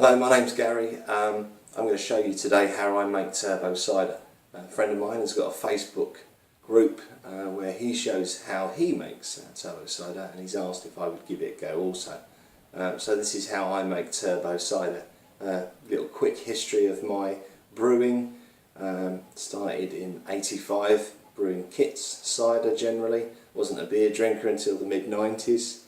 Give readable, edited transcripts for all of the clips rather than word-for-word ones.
Hello, my name's Gary. I'm going to show you today how I make turbo cider. A friend of mine has got a Facebook group where he shows how he makes turbo cider, and he's asked if I would give it a go also. So this is how I make turbo cider. Little quick history of my brewing. Started in '85 brewing kits, cider generally. Wasn't a beer drinker until the mid-90s.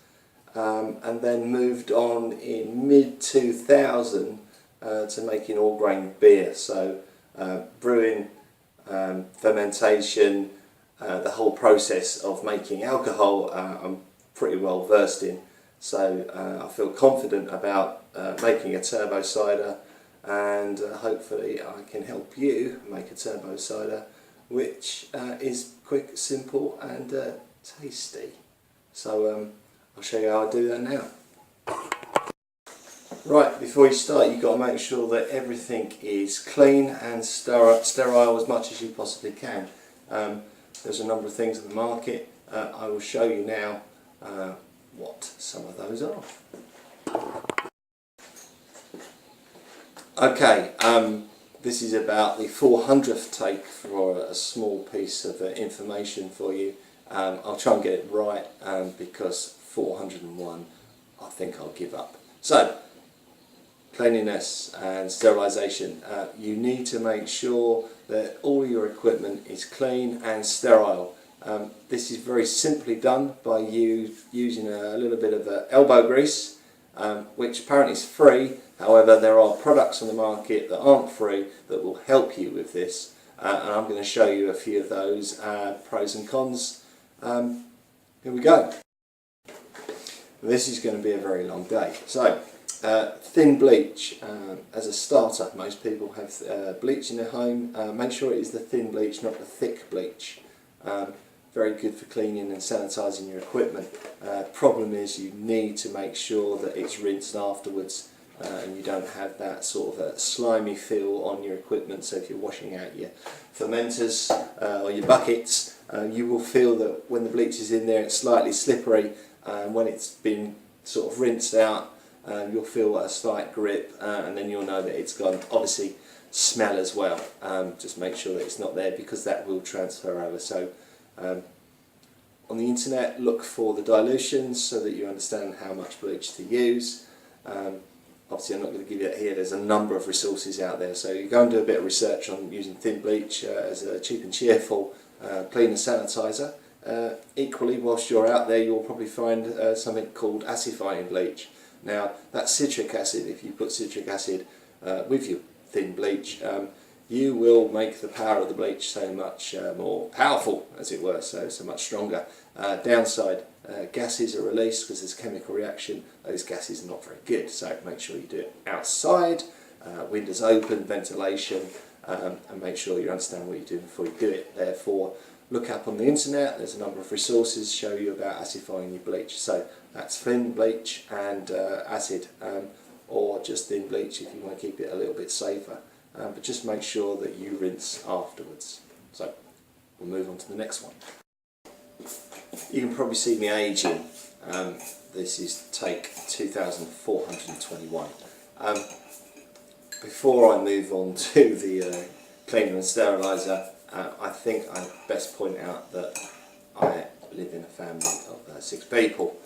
And then moved on in mid-2000 to making all grain beer. So brewing, fermentation, the whole process of making alcohol I'm pretty well versed in. So I feel confident about making a turbo cider, and hopefully I can help you make a turbo cider which is quick, simple and tasty. So I'll show you how I do that now. Right, before you start, you've got to make sure that everything is clean and sterile as much as you possibly can. There's a number of things in the market. I will show you now what some of those are. Okay, this is about the 400th take for a small piece of information for you. I'll try and get it right because 401 I think I'll give up. So, cleanliness and sterilisation. You need to make sure that all your equipment is clean and sterile. This is very simply done by you using a little bit of elbow grease, which apparently is free. However, there are products on the market that aren't free that will help you with this, and I'm going to show you a few of those pros and cons. Here we go. This is going to be a very long day. So, thin bleach. As a starter, most people have bleach in their home. Make sure it is the thin bleach, not the thick bleach. Very good for cleaning and sanitising your equipment. Problem is you need to make sure that it's rinsed afterwards and you don't have that sort of a slimy feel on your equipment. So if you're washing out your fermenters or your buckets, you will feel that when the bleach is in there it's slightly slippery, and when it's been sort of rinsed out you'll feel a slight grip, and then you'll know that it's gone. Obviously smell as well. Just make sure that it's not there because that will transfer over. So on the internet, look for the dilutions so that you understand how much bleach to use. Obviously I'm not going to give you that here, there's a number of resources out there, so you go and do a bit of research on using thin bleach as a cheap and cheerful cleaner sanitizer. Equally, whilst you're out there, you'll probably find something called acidifying bleach. Now that's citric acid. If you put citric acid with your thin bleach, you will make the power of the bleach so much more powerful, as it were, so much stronger. Downside, gases are released because there's a chemical reaction. Those gases are not very good, so make sure you do it outside, windows open, ventilation, and make sure you understand what you're doing before you do it. Therefore, look up on the internet, there's a number of resources show you about acidifying your bleach. So that's thin bleach and acid, or just thin bleach if you want to keep it a little bit safer. But just make sure that you rinse afterwards. So we'll move on to the next one. You can probably see me aging. This is take 2421. Before I move on to the cleaner and steriliser, I think I'd best point out that I live in a family of 6 people.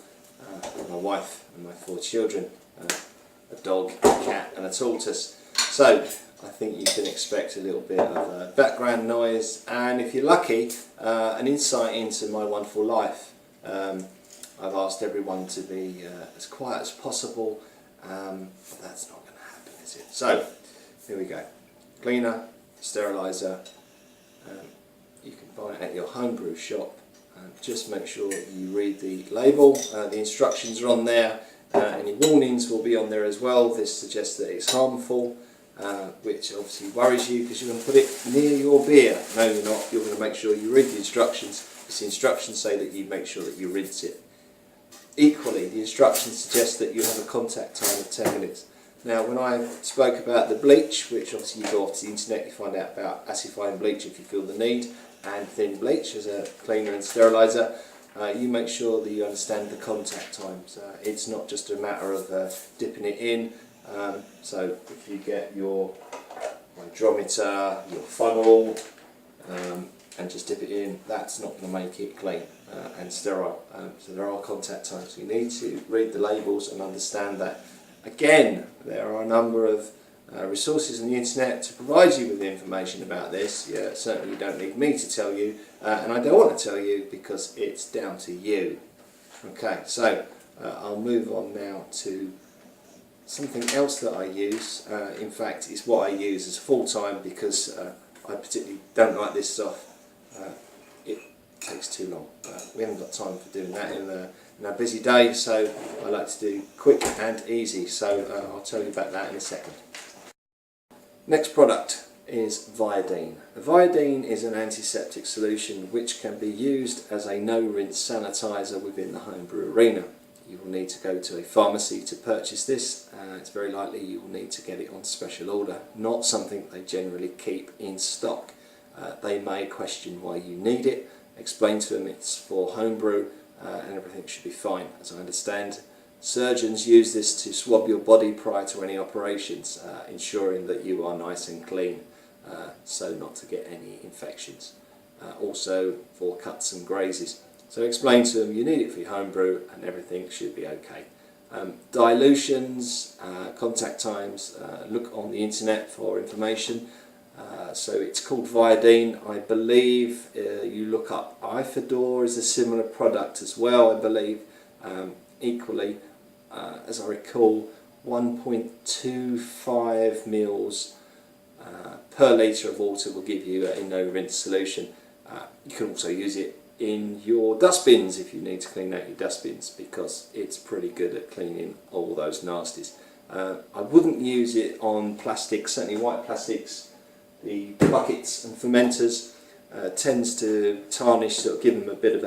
My wife and my 4 children, a dog, a cat and a tortoise. So I think you can expect a little bit of background noise, and if you're lucky, an insight into my wonderful life. I've asked everyone to be as quiet as possible, but that's not going to happen, is it? So here we go. Cleaner, steriliser. You can buy it at your homebrew shop. Just make sure you read the label. The instructions are on there. Any warnings will be on there as well. This suggests that it's harmful, which obviously worries you because you're going to put it near your beer. No, you're not. You're going to make sure you read the instructions, because the instructions say that you make sure that you rinse it. Equally, the instructions suggest that you have a contact time of 10 minutes. Now, when I spoke about the bleach, which obviously you go off to the internet, you find out about acidifying bleach if you feel the need, and thin bleach as a cleaner and steriliser, you make sure that you understand the contact times. It's not just a matter of dipping it in. So if you get your hydrometer, your funnel, and just dip it in, that's not going to make it clean and sterile. So there are contact times. You need to read the labels and understand that. Again, there are a number of resources on the internet to provide you with information about this. Yeah, certainly you don't need me to tell you, and I don't want to tell you because it's down to you. Okay, so I'll move on now to something else that I use. In fact, it's what I use as full-time because I particularly don't like this stuff. It takes too long. We haven't got time for doing that in a busy day, so I like to do quick and easy. So I'll tell you about that in a second. Next product is Viodine. Viodine is an antiseptic solution which can be used as a no-rinse sanitizer within the homebrew arena. You will need to go to a pharmacy to purchase this. It's very likely you will need to get it on special order, not something they generally keep in stock. They may question why you need it. Explain to them it's for homebrew and everything should be fine. As I understand, surgeons use this to swab your body prior to any operations, ensuring that you are nice and clean, so not to get any infections. Also for cuts and grazes. So explain to them you need it for your homebrew and everything should be okay. Dilutions, contact times, look on the internet for information. So it's called Viodine. I believe you look up Ifador is a similar product as well, I believe. Equally, as I recall, 1.25 mils per litre of water will give you a no-rinse solution. You can also use it in your dustbins if you need to clean out your dustbins, because it's pretty good at cleaning all those nasties. I wouldn't use it on plastics, certainly white plastics. The buckets and fermenters tends to tarnish, sort of give them a bit of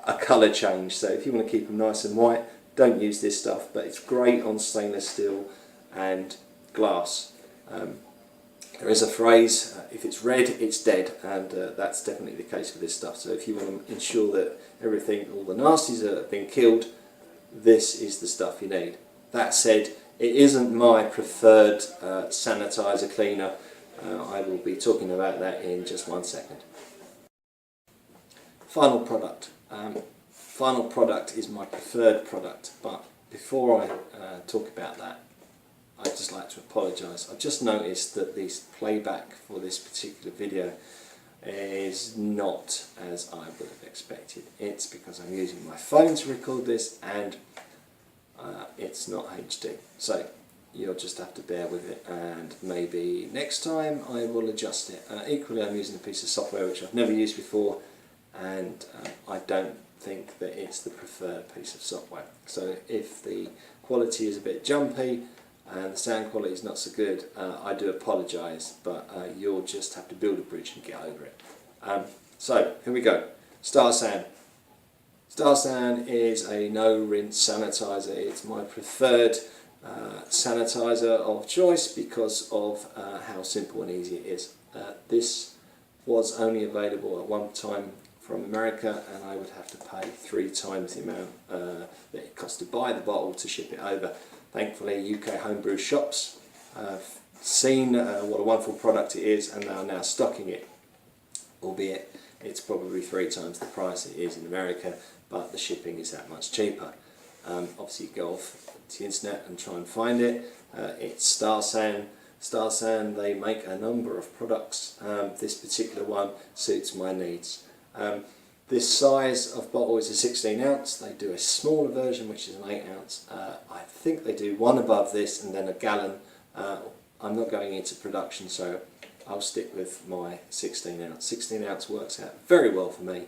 a colour change. So if you want to keep them nice and white, don't use this stuff, but it's great on stainless steel and glass. There is a phrase, if it's red, it's dead, and that's definitely the case with this stuff. So if you want to ensure that everything, all the nasties have been killed, this is the stuff you need. That said, it isn't my preferred sanitizer cleaner. I will be talking about that in just 1 second. Final product. Final product is my preferred product, but before I talk about that, I'd just like to apologise. I've just noticed that the playback for this particular video is not as I would have expected. It's because I'm using my phone to record this and it's not HD. So you'll just have to bear with it, and maybe next time I will adjust it. Equally, I'm using a piece of software which I've never used before, and I don't think that it's the preferred piece of software. So if the quality is a bit jumpy and the sound quality is not so good, I do apologise, but you'll just have to build a bridge and get over it. So here we go. Star San. Star San is a no-rinse sanitizer. It's my preferred sanitizer of choice because of how simple and easy it is. This was only available at one time from America, and I would have to pay 3 times the amount that it cost to buy the bottle to ship it over. Thankfully, UK homebrew shops have seen what a wonderful product it is, and they are now stocking it, albeit it's probably 3 times the price it is in America, but the shipping is that much cheaper. Obviously you go off to the internet and try and find it. It's Star San. Star San, they make a number of products. This particular one suits my needs. This size of bottle is a 16 ounce. They do a smaller version which is an 8 ounce. I think they do one above this and then a gallon. I'm not going into production, so I'll stick with my 16 ounce. 16 ounce works out very well for me.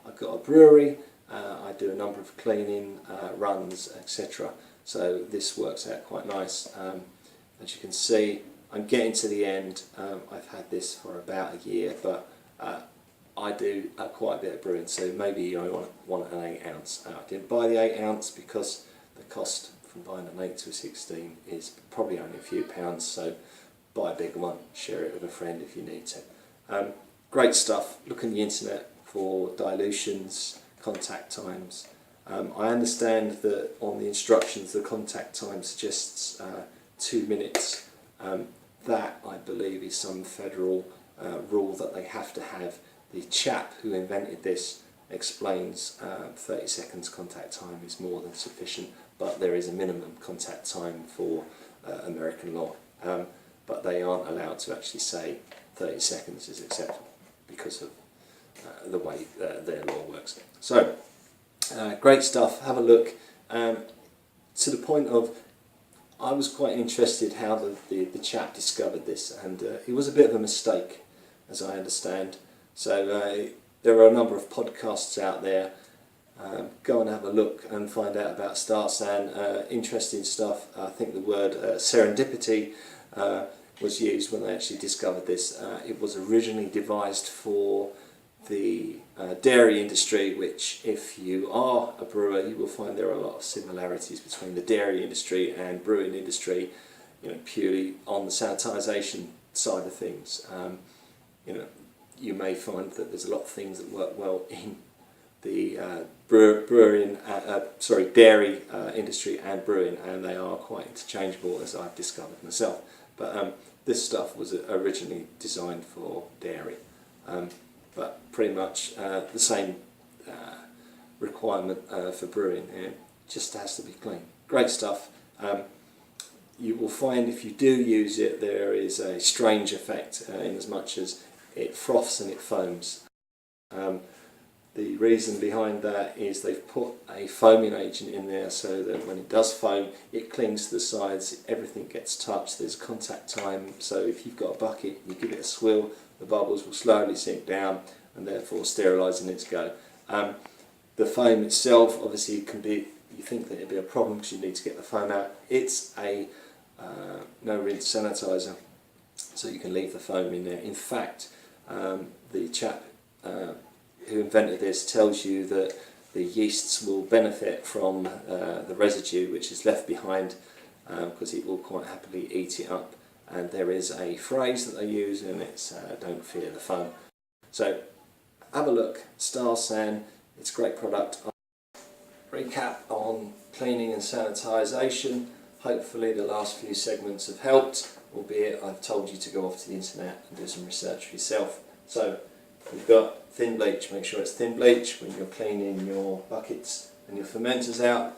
I've got a brewery, I do a number of cleaning runs, etc. So this works out quite nice. As you can see, I'm getting to the end. I've had this for about a year, but I do quite a bit of brewing, so maybe I want an 8 ounce. I didn't buy the 8 ounce because the cost from buying an 8 to a 16 is probably only a few pounds, so buy a bigger one, share it with a friend if you need to. Great stuff. Look on the internet for dilutions, contact times. I understand that on the instructions the contact time suggests 2 minutes. That, I believe, is some federal rule that they have to have. The chap who invented this explains 30 seconds contact time is more than sufficient, but there is a minimum contact time for American law. But they aren't allowed to actually say 30 seconds is acceptable because of the way their law works. So, great stuff. Have a look. To the point of, I was quite interested how the chap discovered this, and it was a bit of a mistake, as I understand. So there are a number of podcasts out there. Go and have a look and find out about Starsan. Interesting stuff. I think the word serendipity was used when they actually discovered this. It was originally devised for the dairy industry, which, if you are a brewer, you will find there are a lot of similarities between the dairy industry and brewing industry, purely on the sanitisation side of things. You may find that there's a lot of things that work well in the dairy industry and brewing, and they are quite interchangeable, as I've discovered myself. But this stuff was originally designed for dairy, but pretty much the same requirement for brewing. It just has to be clean. Great stuff. You will find if you do use it, there is a strange effect in as much as it froths and it foams. The reason behind that is they've put a foaming agent in there so that when it does foam, it clings to the sides, everything gets touched, there's contact time. So if you've got a bucket, you give it a swill, the bubbles will slowly sink down, and therefore sterilising it to go. The foam itself, obviously, can be, you think that it'd be a problem because you need to get the foam out. It's a no rinse sanitizer, so you can leave the foam in there. In fact, the chap who invented this tells you that the yeasts will benefit from the residue which is left behind, because it will quite happily eat it up. And there is a phrase that they use, and it's don't fear the foam. So have a look, Starsan, it's a great product. Recap on cleaning and sanitisation. Hopefully the last few segments have helped, albeit I've told you to go off to the internet and do some research for yourself. So we've got thin bleach. Make sure it's thin bleach when you're cleaning your buckets and your fermenters out.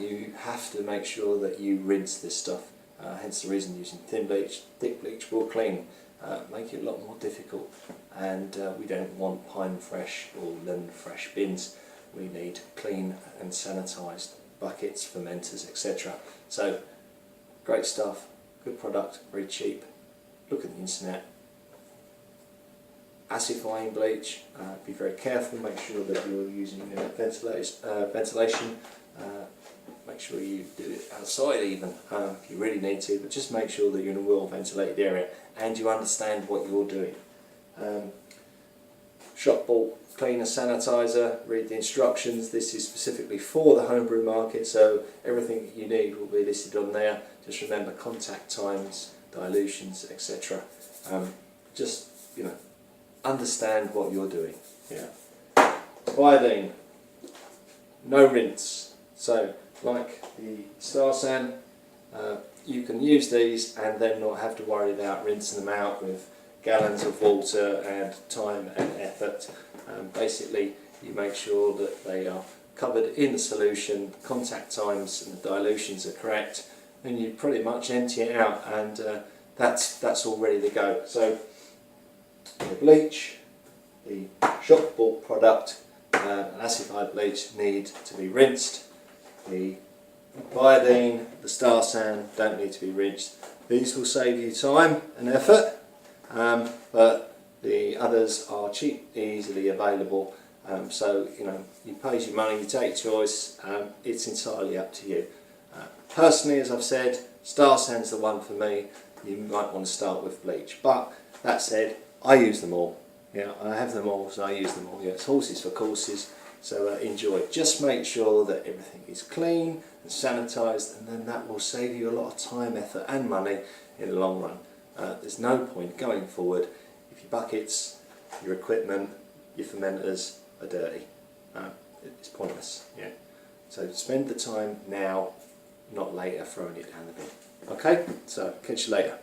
You have to make sure that you rinse this stuff, hence the reason using thin bleach. Thick bleach will clean, make it a lot more difficult, and we don't want pine fresh or lemon fresh bins. We need clean and sanitised buckets, fermenters, etc. So great stuff, good product, very cheap. Look at the internet. Acidifying bleach, be very careful, make sure that you're using ventilation, make sure you do it outside even if you really need to, but just make sure that you're in a well ventilated area and you understand what you're doing. Shop bought cleaner sanitizer, read the instructions. This is specifically for the homebrew market, so everything that you need will be listed on there. Just remember contact times, dilutions, etc. Just, understand what you're doing. Iodine, no rinse. So like the Starsan, you can use these and then not have to worry about rinsing them out with gallons of water and time and effort. Basically you make sure that they are covered in the solution, contact times and the dilutions are correct, and you pretty much empty it out, and that's all ready to go. So the bleach, the shop bought product, acidified bleach need to be rinsed. The iodine, the Starsan don't need to be rinsed. These will save you time and effort, but the others are cheap, easily available. So you pay your money, you take your choice. It's entirely up to you. Personally, as I've said, Starsan's the one for me. You might want to start with bleach, but that said, I use them all. I have them all, so I use them all. It's horses for courses, so enjoy. Just make sure that everything is clean and sanitised, and then that will save you a lot of time, effort and money in the long run. There's no point going forward if your buckets, your equipment, your fermenters are dirty. It's pointless. So spend the time now not later throwing it down the bin. Okay, so catch you later.